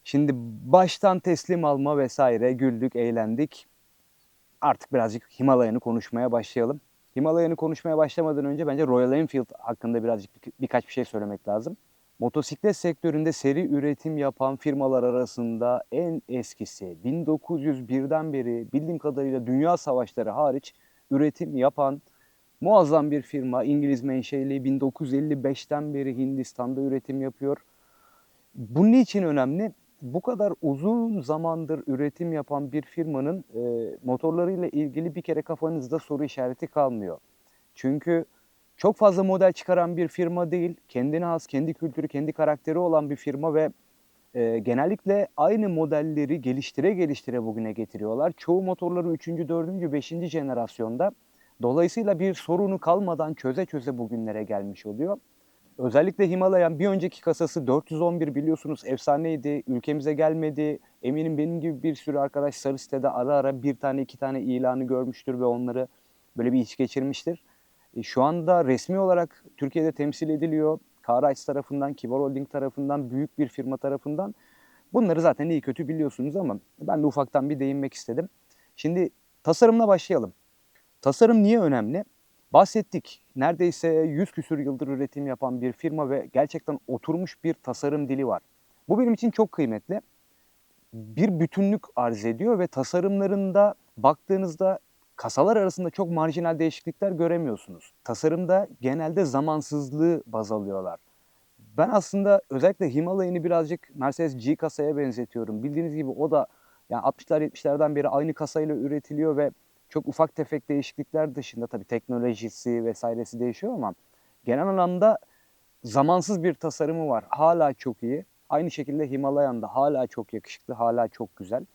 Şimdi baştan teslim alma vesaire, güldük, eğlendik. Artık birazcık Himalayan'ı konuşmaya başlayalım. Himalayan'ı konuşmaya başlamadan önce bence Royal Enfield hakkında birkaç bir şey söylemek lazım. Motosiklet sektöründe seri üretim yapan firmalar arasında en eskisi, 1901'den beri bildiğim kadarıyla dünya savaşları hariç üretim yapan muazzam bir firma. İngiliz menşeli, 1955'ten beri Hindistan'da üretim yapıyor. Bunun için önemli. Bu kadar uzun zamandır üretim yapan bir firmanın motorlarıyla ilgili bir kere kafanızda soru işareti kalmıyor. Çünkü çok fazla model çıkaran bir firma değil, kendine has, kendi kültürü, kendi karakteri olan bir firma ve genellikle aynı modelleri geliştire geliştire bugüne getiriyorlar. Çoğu motorları 3. 4. 5. jenerasyonda. Dolayısıyla bir sorunu kalmadan çöze çöze bugünlere gelmiş oluyor. Özellikle Himalayan bir önceki kasası 411 biliyorsunuz efsaneydi. Ülkemize gelmedi. Eminim benim gibi bir sürü arkadaş sarı sitede ara ara bir tane iki tane ilanı görmüştür ve onları böyle bir iç geçirmiştir. Şu anda resmi olarak Türkiye'de temsil ediliyor. Car tarafından, Kibar Holding tarafından, büyük bir firma tarafından. Bunları zaten iyi kötü biliyorsunuz ama ben de ufaktan bir değinmek istedim. Şimdi tasarımla başlayalım. Tasarım niye önemli? Bahsettik. Neredeyse 100 küsur yıldır üretim yapan bir firma ve gerçekten oturmuş bir tasarım dili var. Bu benim için çok kıymetli. Bir bütünlük arz ediyor ve tasarımlarında baktığınızda kasalar arasında çok marjinal değişiklikler göremiyorsunuz. Tasarımda genelde zamansızlığı baz alıyorlar. Ben aslında özellikle Himalayan'ı birazcık Mercedes G kasaya benzetiyorum. Bildiğiniz gibi o da yani 60'lar 70'lerden beri aynı kasayla üretiliyor ve çok ufak tefek değişiklikler dışında tabii teknolojisi vesairesi değişiyor ama genel anlamda zamansız bir tasarımı var. Hala çok iyi. Aynı şekilde Himalayan'da hala çok yakışıklı, hala çok güzel.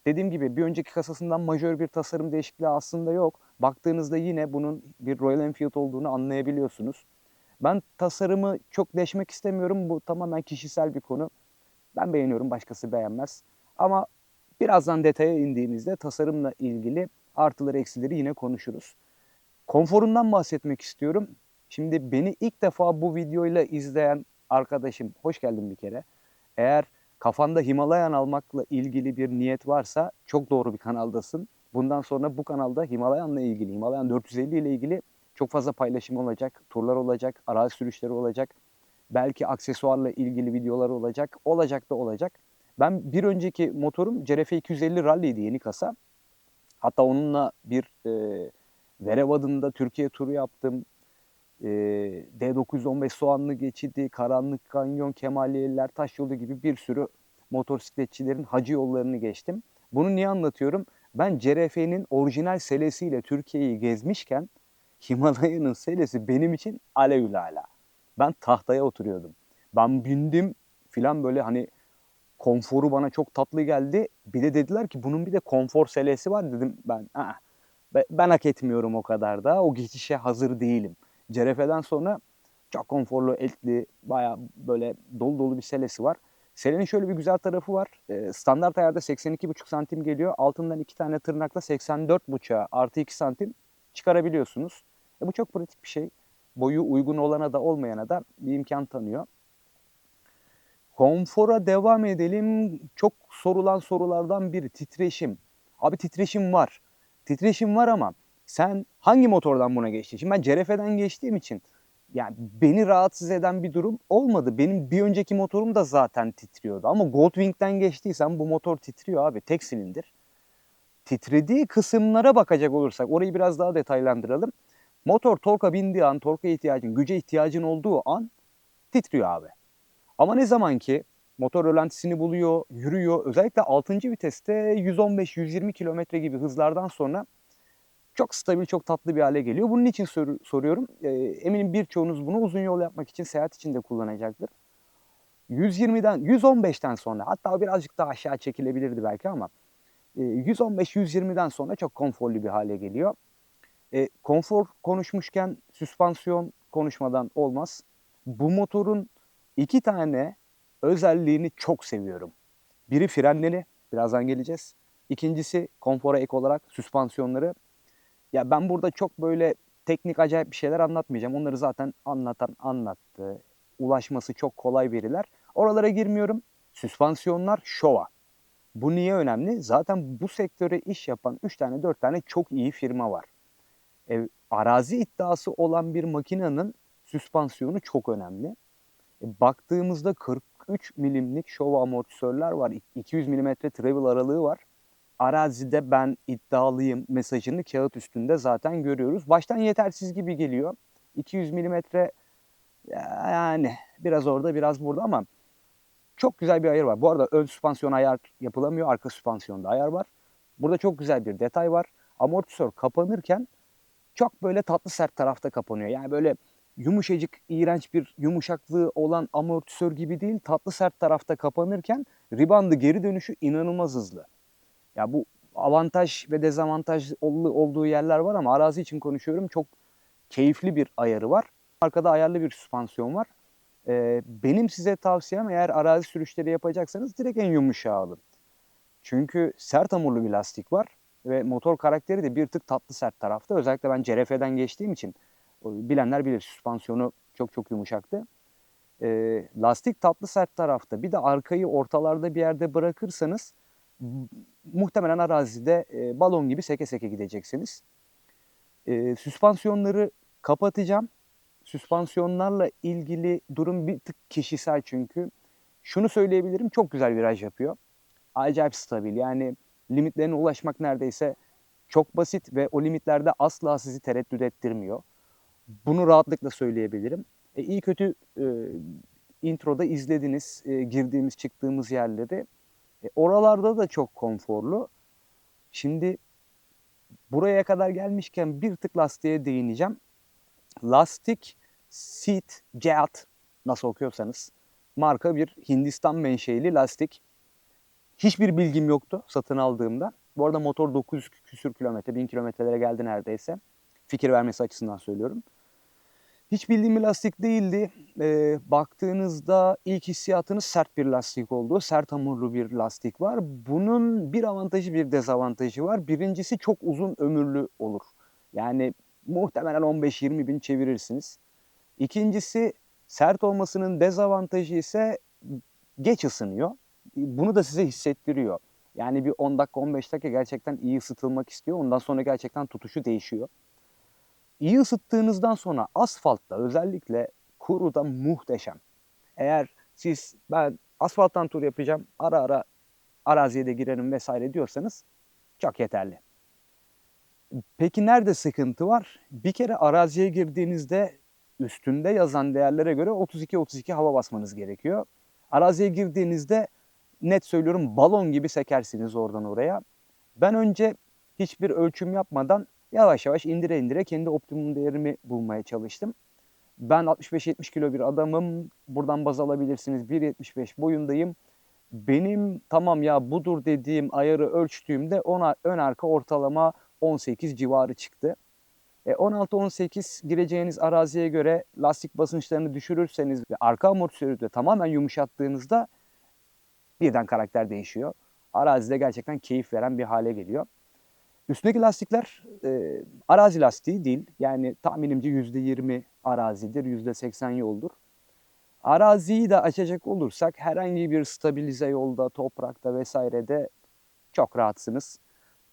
Dediğim gibi bir önceki kasasından majör bir tasarım değişikliği aslında yok. Baktığınızda yine bunun bir Royal Enfield olduğunu anlayabiliyorsunuz. Ben tasarımı çok deşmek istemiyorum. Bu tamamen kişisel bir konu. Ben beğeniyorum, başkası beğenmez. Ama birazdan detaya indiğimizde tasarımla ilgili artıları eksileri yine konuşuruz. Konforundan bahsetmek istiyorum. Şimdi beni ilk defa bu videoyla izleyen arkadaşım, hoş geldin bir kere. Eğer kafanda Himalayan almakla ilgili bir niyet varsa çok doğru bir kanaldasın. Bundan sonra bu kanalda Himalayan'la ilgili, Himalayan 450 ile ilgili çok fazla paylaşım olacak, turlar olacak, arazi sürüşleri olacak. Belki aksesuarla ilgili videolar olacak, olacak da olacak. Ben bir önceki motorum CRF 250 Rally'ydi, yeni kasa. Hatta onunla bir Verev adında Türkiye turu yaptım. D915 Soğanlı Geçidi, Karanlık Kanyon, Kemaliyeliler Taşyolu gibi bir sürü motosikletçilerin hacı yollarını geçtim. Bunu niye anlatıyorum? Ben CRF'nin orijinal selesiyle Türkiye'yi gezmişken Himalaya'nın selesi benim için alevülala. Ben tahtaya oturuyordum. Ben bindim filan böyle hani konforu bana çok tatlı geldi. Bir de dediler ki bunun bir de konfor selesi var dedim ben. Ben hak etmiyorum o kadar da. O geçişe hazır değilim. CRF'den sonra çok konforlu, eltli, bayağı böyle dolu dolu bir selesi var. Selenin şöyle bir güzel tarafı var. Standart ayarda 82,5 santim geliyor. Altından 2 tane tırnakla 84,5'a artı 2 santim çıkarabiliyorsunuz. Bu çok pratik bir şey. Boyu uygun olana da olmayana da bir imkan tanıyor. Konfora devam edelim. Çok sorulan sorulardan biri titreşim. Abi titreşim var. Titreşim var ama sen hangi motordan buna geçtin? Şimdi ben CRF'den geçtiğim için yani beni rahatsız eden bir durum olmadı. Benim bir önceki motorum da zaten titriyordu. Ama Goldwing'den geçtiysem bu motor titriyor abi. Tek silindir. Titrediği kısımlara bakacak olursak orayı biraz daha detaylandıralım. Motor torka bindiği an, torka ihtiyacın, güce ihtiyacın olduğu an titriyor abi. Ama ne zaman ki motor rölantisini buluyor, yürüyor, özellikle 6. viteste 115-120 kilometre gibi hızlardan sonra çok stabil, çok tatlı bir hale geliyor. Bunun için soruyorum. Eminim birçoğunuz bunu uzun yol yapmak için, seyahat için de kullanacaktır. 120'den, 115'ten sonra, hatta birazcık daha aşağı çekilebilirdi belki ama 115-120'den sonra çok konforlu bir hale geliyor. Konfor konuşmuşken süspansiyon konuşmadan olmaz. Bu motorun 2 tane özelliğini çok seviyorum. Biri frenleri, birazdan geleceğiz. İkincisi konfora ek olarak süspansiyonları. Ya ben burada çok böyle teknik acayip bir şeyler anlatmayacağım. Onları zaten anlatan anlattı. Ulaşması çok kolay veriler. Oralara girmiyorum. Süspansiyonlar Showa. Bu niye önemli? Zaten bu sektöre iş yapan 3 tane 4 tane çok iyi firma var. Arazi iddiası olan bir makinenin süspansiyonu çok önemli. Baktığımızda 43 milimlik Showa amortisörler var. 200 milimetre travel aralığı var. Arazide ben iddialıyım mesajını kağıt üstünde zaten görüyoruz. Baştan yetersiz gibi geliyor. 200 milimetre yani biraz orada biraz burada ama çok güzel bir ayar var. Bu arada ön süspansiyon ayar yapılamıyor. Arka süspansiyonda ayar var. Burada çok güzel bir detay var. Amortisör kapanırken çok böyle tatlı sert tarafta kapanıyor. Yani böyle yumuşacık, iğrenç bir yumuşaklığı olan amortisör gibi değil. Tatlı sert tarafta kapanırken reboundı geri dönüşü inanılmaz hızlı. Ya bu avantaj ve dezavantaj olduğu yerler var ama arazi için konuşuyorum. Çok keyifli bir ayarı var. Arkada ayarlı bir süspansiyon var. Benim size tavsiyem eğer arazi sürüşleri yapacaksanız direkt en yumuşağı alın. Çünkü sert hamurlu bir lastik var ve motor karakteri de bir tık tatlı sert tarafta. Özellikle ben CRF'den geçtiğim için bilenler bilir süspansiyonu çok çok yumuşaktı. Lastik tatlı sert tarafta. Bir de arkayı ortalarda bir yerde bırakırsanız muhtemelen arazide balon gibi seke seke gideceksiniz. Süspansiyonları kapatacağım. Süspansiyonlarla ilgili durum bir tık kişisel çünkü. Şunu söyleyebilirim, çok güzel viraj yapıyor. Acayip stabil. Yani limitlerine ulaşmak neredeyse çok basit ve o limitlerde asla sizi tereddüt ettirmiyor. Bunu rahatlıkla söyleyebilirim. İyi kötü introda izlediniz girdiğimiz çıktığımız yerleri. Oralarda da çok konforlu. Şimdi buraya kadar gelmişken bir tık lastiğe değineceğim. Lastik Seat Jet, nasıl okuyorsanız, marka bir Hindistan menşeili lastik. Hiçbir bilgim yoktu satın aldığımda. Bu arada motor 900 küsür kilometre, 1000 kilometrelere geldi neredeyse. Fikir vermesi açısından söylüyorum. Hiç bildiğim bir lastik değildi. Baktığınızda ilk hissiyatınız sert bir lastik oldu. Sert hamurlu bir lastik var. Bunun bir avantajı bir dezavantajı var. Birincisi çok uzun ömürlü olur. Yani muhtemelen 15-20 bin çevirirsiniz. İkincisi sert olmasının dezavantajı ise geç ısınıyor. Bunu da size hissettiriyor. Yani bir 10 dakika 15 dakika gerçekten iyi ısıtılmak istiyor. Ondan sonra gerçekten tutuşu değişiyor. İyi ısıttığınızdan sonra asfaltta özellikle kuruda muhteşem. Eğer ben asfalttan tur yapacağım, ara ara araziye de girerim vesaire diyorsanız çok yeterli. Peki nerede sıkıntı var? Bir kere araziye girdiğinizde üstünde yazan değerlere göre 32-32 hava basmanız gerekiyor. Araziye girdiğinizde net söylüyorum balon gibi sekersiniz oradan oraya. Ben önce hiçbir ölçüm yapmadan yavaş yavaş indire indire kendi optimum değerimi bulmaya çalıştım. Ben 65-70 kilo bir adamım. Buradan baz alabilirsiniz. 1.75 boyundayım. Benim tamam ya budur dediğim ayarı ölçtüğümde ön arka ortalama 18 civarı çıktı. 16-18 gireceğiniz araziye göre lastik basınçlarını düşürürseniz ve arka amortisörü de tamamen yumuşattığınızda birden karakter değişiyor. Arazide gerçekten keyif veren bir hale geliyor. Üstündeki lastikler arazi lastiği değil. Yani tahminimce %20 arazidir, %80 yoldur. Araziyi de açacak olursak herhangi bir stabilize yolda, toprakta vesairede çok rahatsınız.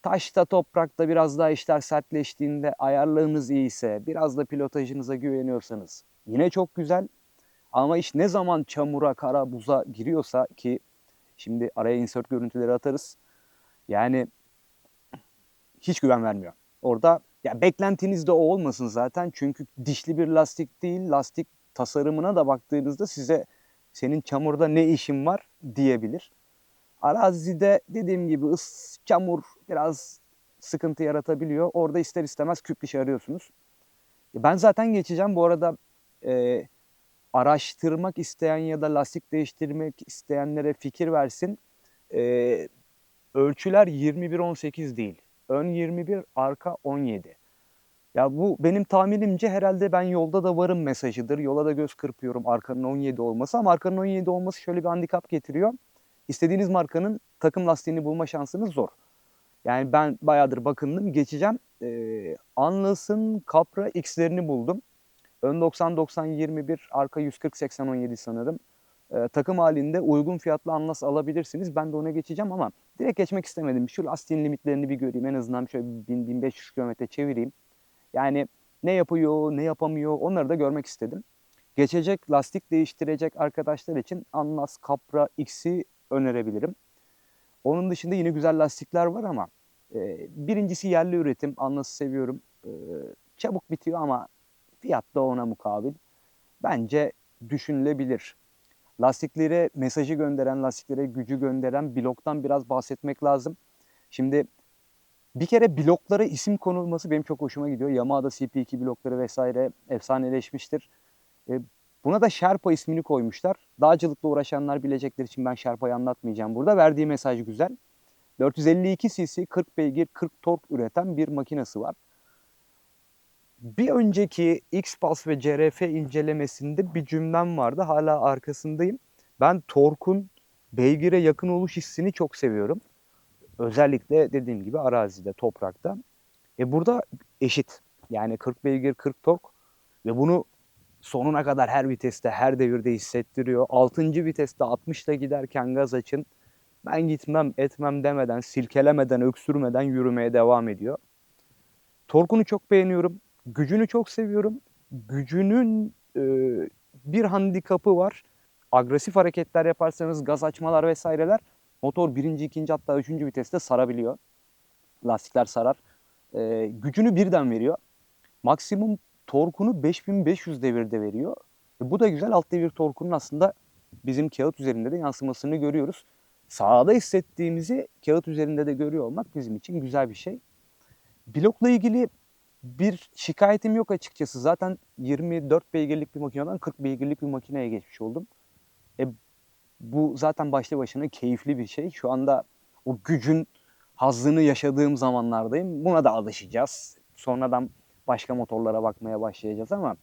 Taşta, toprakta biraz daha işler sertleştiğinde ayarlarınız iyiyse, biraz da pilotajınıza güveniyorsanız yine çok güzel. Ama iş ne zaman çamura, kara, buza giriyorsa ki şimdi araya insert görüntüleri atarız. Yani hiç güven vermiyor. Orada ya beklentiniz de o olmasın zaten. Çünkü dişli bir lastik değil. Lastik tasarımına da baktığınızda size senin çamurda ne işin var diyebilir. Arazide dediğim gibi çamur biraz sıkıntı yaratabiliyor. Orada ister istemez küp dişi arıyorsunuz. Ben zaten geçeceğim. Bu arada araştırmak isteyen ya da lastik değiştirmek isteyenlere fikir versin. Ölçüler 21-18 değil. Ön 21, arka 17. Ya bu benim tahminimce herhalde ben yolda da varım mesajıdır. Yola da göz kırpıyorum arkanın 17 olması ama arkanın 17 olması şöyle bir handikap getiriyor. İstediğiniz markanın takım lastiğini bulma şansınız zor. Yani ben bayağıdır bakındım geçeceğim. Anlas'ın Capra X'lerini buldum. Ön 90-90-21, arka 140-80-17 sanırım. takım halinde uygun fiyatlı Anlas alabilirsiniz. Ben de ona geçeceğim ama direkt geçmek istemedim. Şu lastiğin limitlerini bir göreyim. En azından şöyle 1000-1500 kilometre çevireyim. Yani ne yapıyor, ne yapamıyor onları da görmek istedim. Geçecek, lastik değiştirecek arkadaşlar için Anlas Capra X'i önerebilirim. Onun dışında yine güzel lastikler var ama birincisi yerli üretim. Anlas'ı seviyorum. Çabuk bitiyor ama fiyat da ona mukabil. Bence düşünülebilir. Lastiklere mesajı gönderen, lastiklere gücü gönderen bloktan biraz bahsetmek lazım. Şimdi bir kere bloklara isim konulması benim çok hoşuma gidiyor. Yamaha'da CP2 blokları vesaire efsaneleşmiştir. Buna da Sherpa ismini koymuşlar. Dağcılıkla uğraşanlar bilecekler için ben Sherpa'yı anlatmayacağım burada. Verdiği mesaj güzel. 452 cc 40 beygir 40 tork üreten bir makinesi var. Bir önceki X-Pulse ve CRF incelemesinde bir cümlem vardı. Hala arkasındayım. Ben torkun beygire yakın oluş hissini çok seviyorum. Özellikle dediğim gibi arazide, toprakta. Burada eşit. Yani 40 beygir 40 tork ve bunu sonuna kadar her viteste, her devirde hissettiriyor. 6. viteste 60'la giderken gaz açın. Ben gitmem, etmem demeden, silkelemeden, öksürmeden yürümeye devam ediyor. Torkunu çok beğeniyorum. Gücünü çok seviyorum. Gücünün bir handikapı var. Agresif hareketler yaparsanız gaz açmalar vesaireler motor birinci, ikinci hatta üçüncü viteste sarabiliyor. Lastikler sarar. Gücünü birden veriyor. Maksimum torkunu 5500 devirde veriyor. Bu da güzel. Alt devir torkunun aslında bizim kağıt üzerinde de yansımasını görüyoruz. Sahada hissettiğimizi kağıt üzerinde de görüyor olmak bizim için güzel bir şey. Blokla ilgili bir şikayetim yok açıkçası. Zaten 24 beygirlik bir makineden 40 beygirlik bir makineye geçmiş oldum. Bu zaten başlı başına keyifli bir şey. Şu anda o gücün hazzını yaşadığım zamanlardayım. Buna da alışacağız. Sonradan başka motorlara bakmaya başlayacağız ama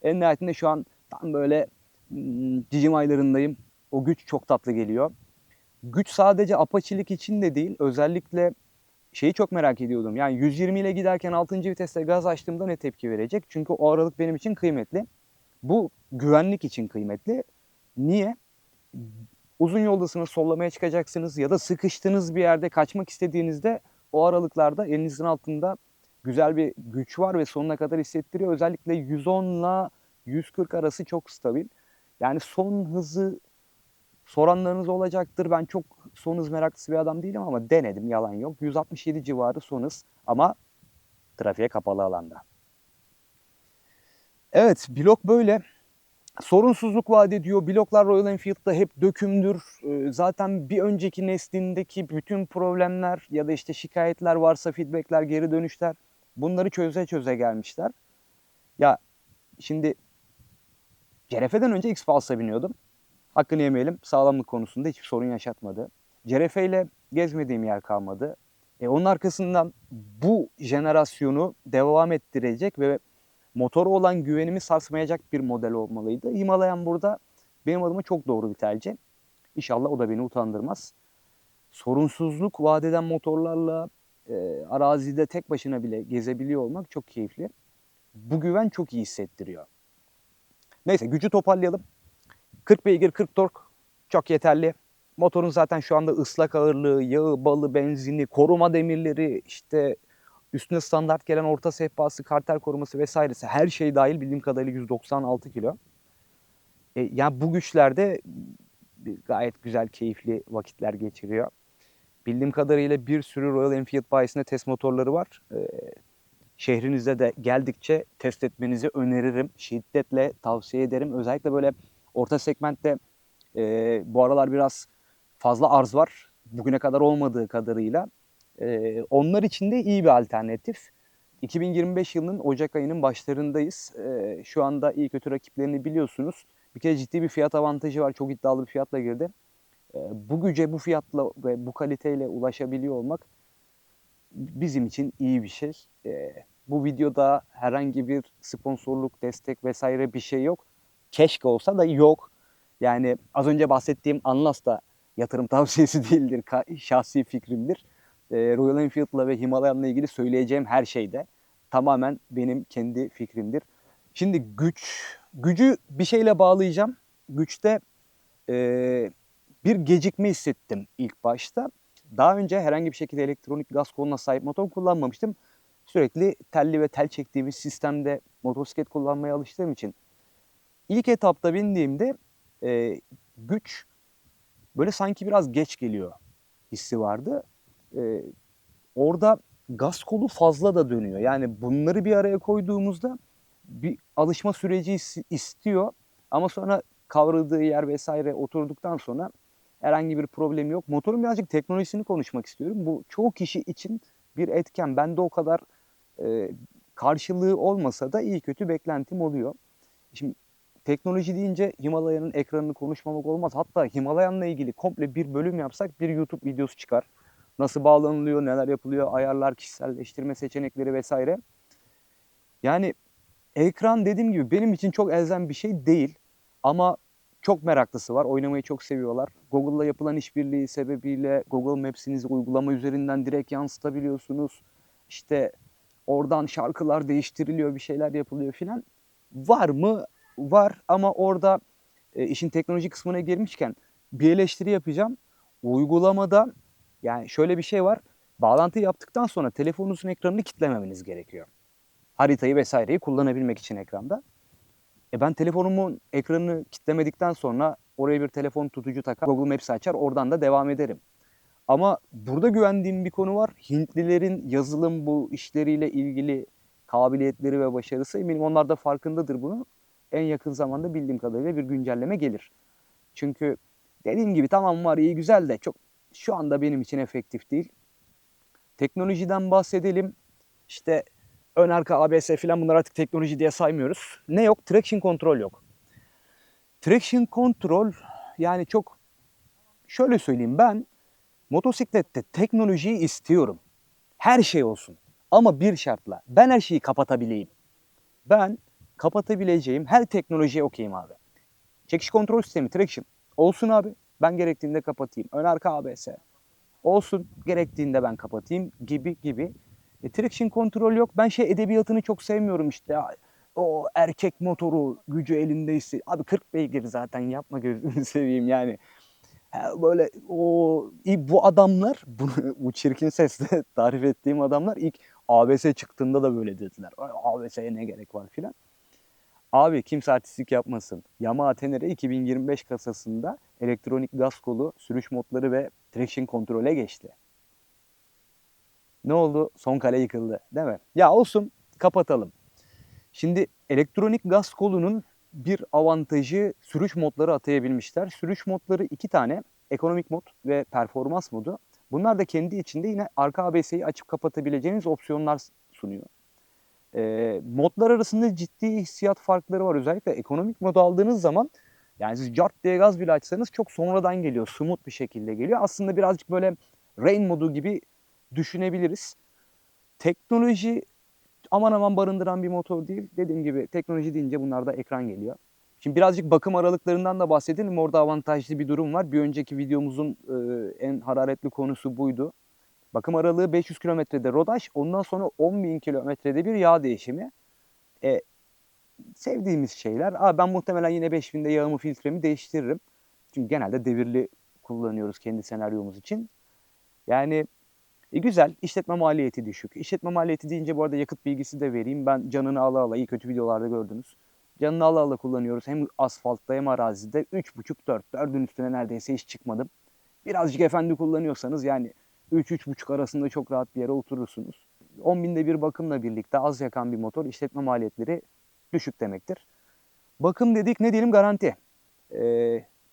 en nihayetinde şu an tam böyle cicim aylarındayım. O güç çok tatlı geliyor. Güç sadece apaçilik için de değil. Özellikle şeyi çok merak ediyordum. Yani 120 ile giderken 6. viteste gaz açtığımda ne tepki verecek? Çünkü o aralık benim için kıymetli. Bu güvenlik için kıymetli. Niye? Uzun yoldasınız, sollamaya çıkacaksınız ya da sıkıştığınız bir yerde kaçmak istediğinizde o aralıklarda elinizin altında güzel bir güç var ve sonuna kadar hissettiriyor. Özellikle 110 ile 140 arası çok stabil. Yani son hızı soranlarınız olacaktır. Ben çok son hız meraklısı bir adam değilim ama denedim, yalan yok. 167 civarı son hız ama trafiğe kapalı alanda. Evet, blok böyle. Sorunsuzluk vaat ediyor. Bloklar Royal Enfield'da hep dökümdür. Zaten bir önceki neslindeki bütün problemler ya da işte şikayetler varsa feedbackler, geri dönüşler bunları çöze çöze gelmişler. Ya şimdi CRF'den önce X-Pulse'a biniyordum. Hakkını yemeyelim, sağlamlık konusunda hiçbir sorun yaşatmadı. CRF ile gezmediğim yer kalmadı. Onun arkasından bu jenerasyonu devam ettirecek ve motora olan güvenimi sarsmayacak bir model olmalıydı. Himalayan burada benim adıma çok doğru bir tercih. İnşallah o da beni utandırmaz. Sorunsuzluk vaat eden motorlarla arazide tek başına bile gezebiliyor olmak çok keyifli. Bu güven çok iyi hissettiriyor. Neyse gücü toparlayalım. 40 beygir 40 tork çok yeterli. Motorun zaten şu anda ıslak ağırlığı, yağı, balı, benzini, koruma demirleri, işte üstüne standart gelen orta sehpası, karter koruması vesairesi her şey dahil bildiğim kadarıyla 196 kilo. Yani bu güçlerde gayet güzel, keyifli vakitler geçiriyor. Bildiğim kadarıyla bir sürü Royal Enfield bayisinde test motorları var. Şehrinizde de geldikçe test etmenizi öneririm. Şiddetle tavsiye ederim. Özellikle böyle orta segmentte bu aralar biraz fazla arz var. Bugüne kadar olmadığı kadarıyla. Onlar için de iyi bir alternatif. 2025 yılının Ocak ayının başlarındayız. Şu anda iyi kötü rakiplerini biliyorsunuz. Bir kere ciddi bir fiyat avantajı var. Çok iddialı bir fiyatla girdi. Bu güce, bu fiyatla ve bu kaliteyle ulaşabiliyor olmak bizim için iyi bir şey. Bu videoda herhangi bir sponsorluk, destek vesaire bir şey yok. Keşke olsa da yok. Yani az önce bahsettiğim Anlas da yatırım tavsiyesi değildir. Şahsi fikrimdir. Royal Enfield'la ve Himalayan'la ilgili söyleyeceğim her şey de tamamen benim kendi fikrimdir. Şimdi gücü bir şeyle bağlayacağım. Güçte bir gecikme hissettim ilk başta. Daha önce herhangi bir şekilde elektronik gaz koluna sahip motor kullanmamıştım. Sürekli telli ve tel çektiğimiz sistemde motosiklet kullanmaya alıştığım için ilk etapta bindiğimde güç böyle sanki biraz geç geliyor hissi vardı. E, Orada gaz kolu fazla da dönüyor. Yani bunları bir araya koyduğumuzda bir alışma süreci istiyor. Ama sonra kavradığı yer vesaire oturduktan sonra herhangi bir problem yok. Motorun birazcık teknolojisini konuşmak istiyorum. Bu çoğu kişi için bir etken. Bende o kadar e, karşılığı olmasa da iyi kötü beklentim oluyor. Şimdi teknoloji deyince Himalaya'nın ekranını konuşmamak olmaz. Hatta Himalayan'la ilgili komple bir bölüm yapsak bir YouTube videosu çıkar. Nasıl bağlanılıyor, neler yapılıyor, ayarlar, kişiselleştirme seçenekleri vesaire. Yani ekran dediğim gibi benim için çok elzem bir şey değil. Ama çok meraklısı var. Oynamayı çok seviyorlar. Google'la yapılan işbirliği sebebiyle Google Maps'inizi uygulama üzerinden direkt yansıtabiliyorsunuz. İşte oradan şarkılar değiştiriliyor, bir şeyler yapılıyor filan. Var mı? Var ama orada işin teknoloji kısmına girmişken bir eleştiri yapacağım. Uygulamada yani şöyle bir şey var. Bağlantı yaptıktan sonra telefonunuzun ekranını kilitlememeniz gerekiyor. Haritayı vesaireyi kullanabilmek için ekranda. Ben telefonumun ekranını kilitlemedikten sonra oraya bir telefon tutucu takar, Google Maps açar, oradan da devam ederim. Ama burada güvendiğim bir konu var. Hintlilerin yazılım bu işleriyle ilgili kabiliyetleri ve başarısı. Eminim onlar da farkındadır bunu. En yakın zamanda bildiğim kadarıyla bir güncelleme gelir. Çünkü dediğim gibi tamam var iyi güzel de çok şu anda benim için efektif değil. Teknolojiden bahsedelim. İşte ön arka ABS falan bunlar artık teknoloji diye saymıyoruz. Ne yok? Traction control yok. Traction control yani çok şöyle söyleyeyim ben motosiklette teknolojiyi istiyorum. Her şey olsun. Ama bir şartla. Ben her şeyi kapatabileyim. Ben kapatabileceğim her teknolojiye okeyim abi. Çekiş kontrol sistemi, traction. Olsun abi. Ben gerektiğinde kapatayım. Ön arka ABS. Olsun. Gerektiğinde ben kapatayım gibi gibi. Traction kontrol yok. Ben şey edebiyatını çok sevmiyorum işte. Ya, o erkek motoru gücü elindeyse. Abi 40 beygir zaten yapma gözünü seveyim yani. Böyle bu adamlar bu çirkin sesle tarif ettiğim adamlar ilk ABS çıktığında da böyle dediler. ABS'ye ne gerek var filan. Abi kimse artistlik yapmasın. Yamaha Tenere 2025 kasasında elektronik gaz kolu, sürüş modları ve traction kontrole geçti. Ne oldu? Son kale yıkıldı, değil mi? Ya olsun, kapatalım. Şimdi elektronik gaz kolunun bir avantajı sürüş modları atayabilmişler. Sürüş modları iki tane. Ekonomik mod ve performans modu. Bunlar da kendi içinde yine arka ABS'yi açıp kapatabileceğiniz opsiyonlar sunuyor. Modlar arasında ciddi hissiyat farkları var. Özellikle ekonomik modu aldığınız zaman yani siz cart diye gaz bile açsanız çok sonradan geliyor. Smooth bir şekilde geliyor. Aslında birazcık böyle rain modu gibi düşünebiliriz. Teknoloji aman aman barındıran bir motor değil. Dediğim gibi teknoloji deyince bunlarda ekran geliyor. Şimdi birazcık bakım aralıklarından da bahsedelim. Orada avantajlı bir durum var. Bir önceki videomuzun en hararetli konusu buydu. Bakım aralığı 500 kilometrede rodaj, ondan sonra 10.000 kilometrede bir yağ değişimi. E, Sevdiğimiz şeyler. Ben muhtemelen yine 5000'de yağımı filtremi değiştiririm. Çünkü genelde devirli kullanıyoruz kendi senaryomuz için. Yani güzel. İşletme maliyeti düşük. İşletme maliyeti deyince bu arada yakıt bilgisi de vereyim. Ben canını ala ala iyi kötü videolarda gördünüz. Canını ala ala kullanıyoruz. Hem asfaltta hem arazide 3,5-4. 4'ün üstüne neredeyse hiç çıkmadım. Birazcık efendi kullanıyorsanız yani 3-3,5 arasında çok rahat bir yere oturursunuz. 10.000'de bir bakımla birlikte az yakan bir motor işletme maliyetleri düşük demektir. Bakım dedik ne diyelim garanti.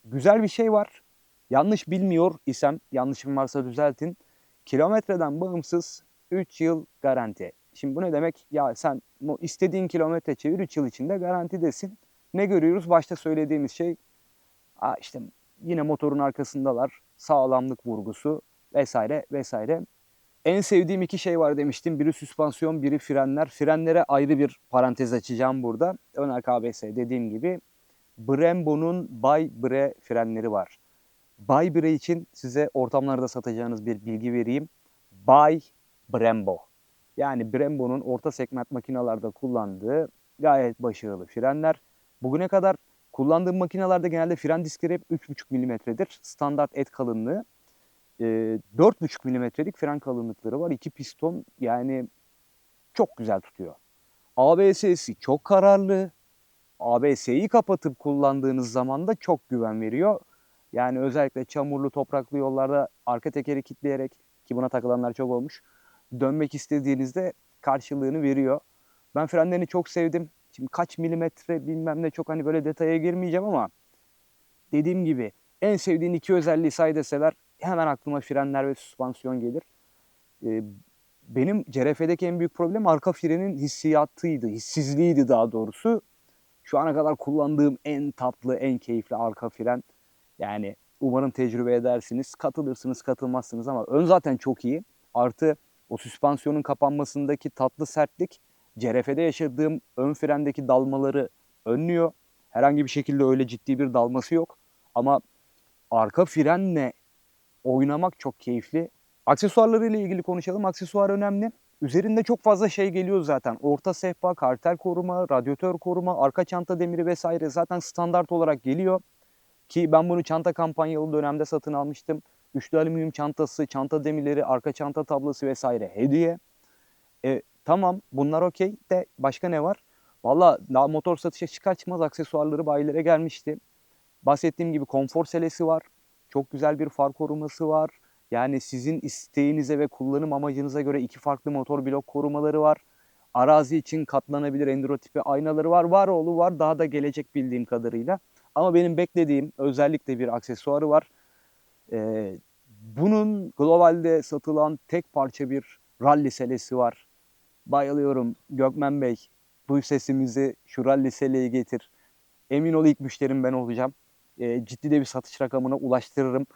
Güzel bir şey var. Yanlış bilmiyor isem, yanlışım varsa düzeltin. Kilometreden bağımsız 3 yıl garanti. Şimdi bu ne demek? Ya sen istediğin kilometre çevir 3 yıl içinde garantidesin. Ne görüyoruz? Başta söylediğimiz şey işte yine motorun arkasındalar. Sağlamlık vurgusu vesaire vesaire. En sevdiğim iki şey var demiştim. Biri süspansiyon, biri frenler. Frenlere ayrı bir parantez açacağım burada. Ön arka ABS dediğim gibi. Brembo'nun Bay Bre frenleri var. Bay Bre için size ortamlarda satacağınız bir bilgi vereyim. Bay Brembo. Yani Brembo'nun orta segment makinalarda kullandığı gayet başarılı frenler. Bugüne kadar Kullandığım makinelerde genelde fren diskleri hep 3,5 milimetredir. Standart et kalınlığı. 4,5 milimetrelik fren kalınlıkları var. 2 piston, yani çok güzel tutuyor. ABS'si çok kararlı. ABS'yi kapatıp kullandığınız zaman da çok güven veriyor. Yani özellikle çamurlu, topraklı yollarda arka tekeri kilitleyerek, ki buna takılanlar çok olmuş, dönmek istediğinizde karşılığını veriyor. Ben frenlerini çok sevdim. Şimdi kaç milimetre bilmem ne, çok hani böyle detaya girmeyeceğim ama dediğim gibi en sevdiğin iki özelliği say deseler hemen aklıma frenler ve süspansiyon gelir. Ee, Benim CRF'deki en büyük problem arka frenin hissiyatıydı, hissizliğiydi daha doğrusu. Şu ana kadar kullandığım en tatlı, en keyifli arka fren. Yani umarım tecrübe edersiniz. Katılırsınız, katılmazsınız ama ön zaten çok iyi. Artı o süspansiyonun kapanmasındaki tatlı sertlik CRF'de yaşadığım ön frendeki dalmaları önlüyor. Herhangi bir şekilde öyle ciddi bir dalması yok. Ama arka frenle oynamak çok keyifli. Aksesuarları ile ilgili konuşalım. Aksesuar önemli. Üzerinde çok fazla şey geliyor zaten. Orta sehpa, karter koruma, radyatör koruma, arka çanta demiri vesaire zaten standart olarak geliyor. Ki ben bunu çanta kampanyalı dönemde satın almıştım. Üçlü alüminyum çantası, çanta demirleri, arka çanta tablası vesaire hediye. Tamam, bunlar okey de başka ne var? Valla daha motor satışa çıkar çıkmaz aksesuarları bayilere gelmişti. Bahsettiğim gibi konfor selesi var. Çok güzel bir far koruması var. Yani sizin isteğinize ve kullanım amacınıza göre iki farklı motor blok korumaları var. Arazi için katlanabilir enduro tipi aynaları var. Var oğlu var. Daha da gelecek bildiğim kadarıyla. Ama benim beklediğim özellikle bir aksesuarı var. Bunun globalde satılan tek parça bir rally selesi var. Bayılıyorum Gökmen Bey. Duy sesimizi, şu rally seleyi getir. Emin ol ilk müşterim ben olacağım. Ciddi de bir satış rakamına ulaştırırım.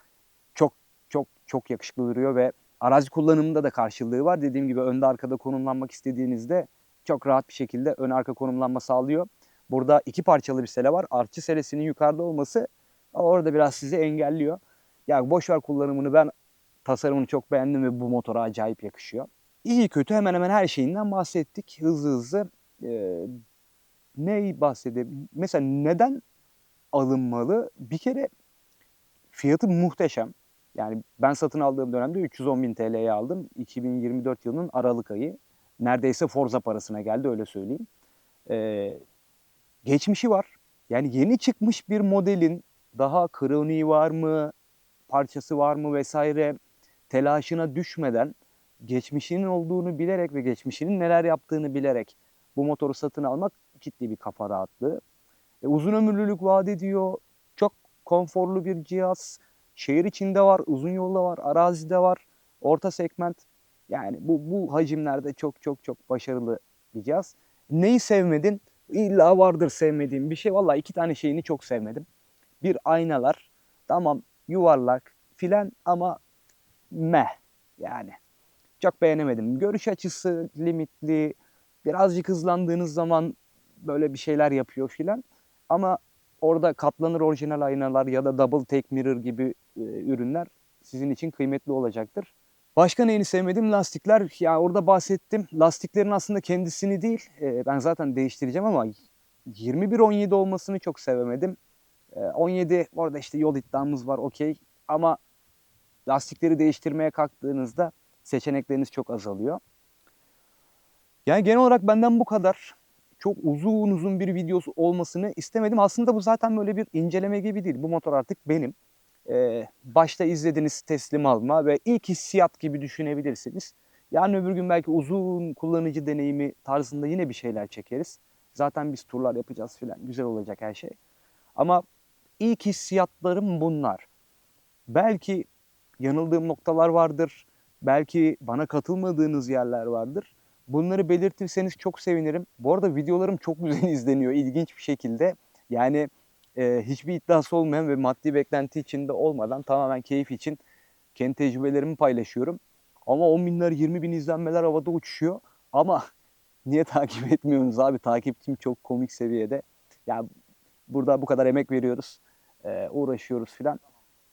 Çok çok çok yakışıklı duruyor ve arazi kullanımında da karşılığı var. Dediğim gibi önde arkada konumlanmak istediğinizde çok rahat bir şekilde ön arka konumlanma sağlıyor. Burada iki parçalı bir sele var. Artçı selesinin yukarıda olması orada biraz sizi engelliyor. Ya boşver kullanımını, ben tasarımını çok beğendim ve bu motora acayip yakışıyor. İyi kötü hemen hemen her şeyinden bahsettik hızlı hızlı. Ne bahsedelim? Mesela neden alınmalı? Bir kere fiyatı muhteşem. Yani ben satın aldığım dönemde 310.000 TL'ye aldım. 2024 yılının Aralık ayı. Neredeyse Forza parasına geldi, öyle söyleyeyim. Ee, Geçmişi var. Yani yeni çıkmış bir modelin daha kroniği var mı, parçası var mı vesaire telaşına düşmeden geçmişinin olduğunu bilerek ve geçmişinin neler yaptığını bilerek bu motoru satın almak ciddi bir kafa rahatlığı. Uzun ömürlülük vaat ediyor. Çok konforlu bir cihaz. Şehir içinde var, uzun yolda var, arazide var. Orta segment. Yani bu hacimlerde çok çok çok başarılı bir cihaz. Neyi sevmedin? İlla vardır sevmediğim bir şey. Vallahi iki tane şeyini çok sevmedim. Bir, aynalar. Tamam, yuvarlak filan ama meh yani. Çok beğenemedim. Görüş açısı limitli. Birazcık hızlandığınız zaman böyle bir şeyler yapıyor filan. Ama orada katlanır orijinal aynalar ya da double take mirror gibi ürünler sizin için kıymetli olacaktır. Başka neyini sevmedim? Lastikler. Ya orada bahsettim. Lastiklerin aslında kendisini değil, ben zaten değiştireceğim ama 21-17 olmasını çok sevemedim. 17 orada işte yol iddiamız var, okey. Ama lastikleri değiştirmeye kalktığınızda seçenekleriniz çok azalıyor. Yani genel olarak benden bu kadar. Çok uzun bir videosu olmasını istemedim. Aslında bu zaten böyle bir inceleme gibi değil. Bu motor artık benim. Başta izlediğiniz teslim alma ve ilk hissiyat gibi düşünebilirsiniz. Yarın öbür gün belki uzun kullanıcı deneyimi tarzında yine bir şeyler çekeriz. Zaten biz turlar yapacağız filan. Güzel olacak her şey. Ama ilk hissiyatlarım bunlar. Belki yanıldığım noktalar vardır. Belki bana katılmadığınız yerler vardır. Bunları belirtirseniz çok sevinirim. Bu arada videolarım çok güzel izleniyor ilginç bir şekilde. Yani hiçbir iddiası olmayan ve maddi beklenti içinde olmadan tamamen keyif için kendi tecrübelerimi paylaşıyorum. Ama 10 binler 20 bin izlenmeler havada uçuşuyor. Ama niye takip etmiyorsunuz abi? Takipçim çok komik seviyede. Yani burada bu kadar emek veriyoruz. Uğraşıyoruz filan.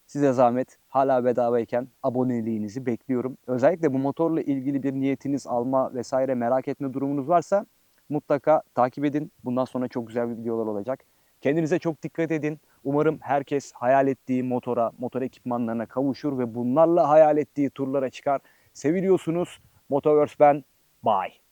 Size zahmet, hala bedavayken aboneliğinizi bekliyorum. Özellikle bu motorla ilgili bir niyetiniz, alma vesaire merak etme durumunuz varsa mutlaka takip edin. Bundan sonra çok güzel videolar olacak. Kendinize çok dikkat edin. Umarım herkes hayal ettiği motora, motor ekipmanlarına kavuşur ve bunlarla hayal ettiği turlara çıkar. Seviliyorsunuz. Motoverse ben. Bye.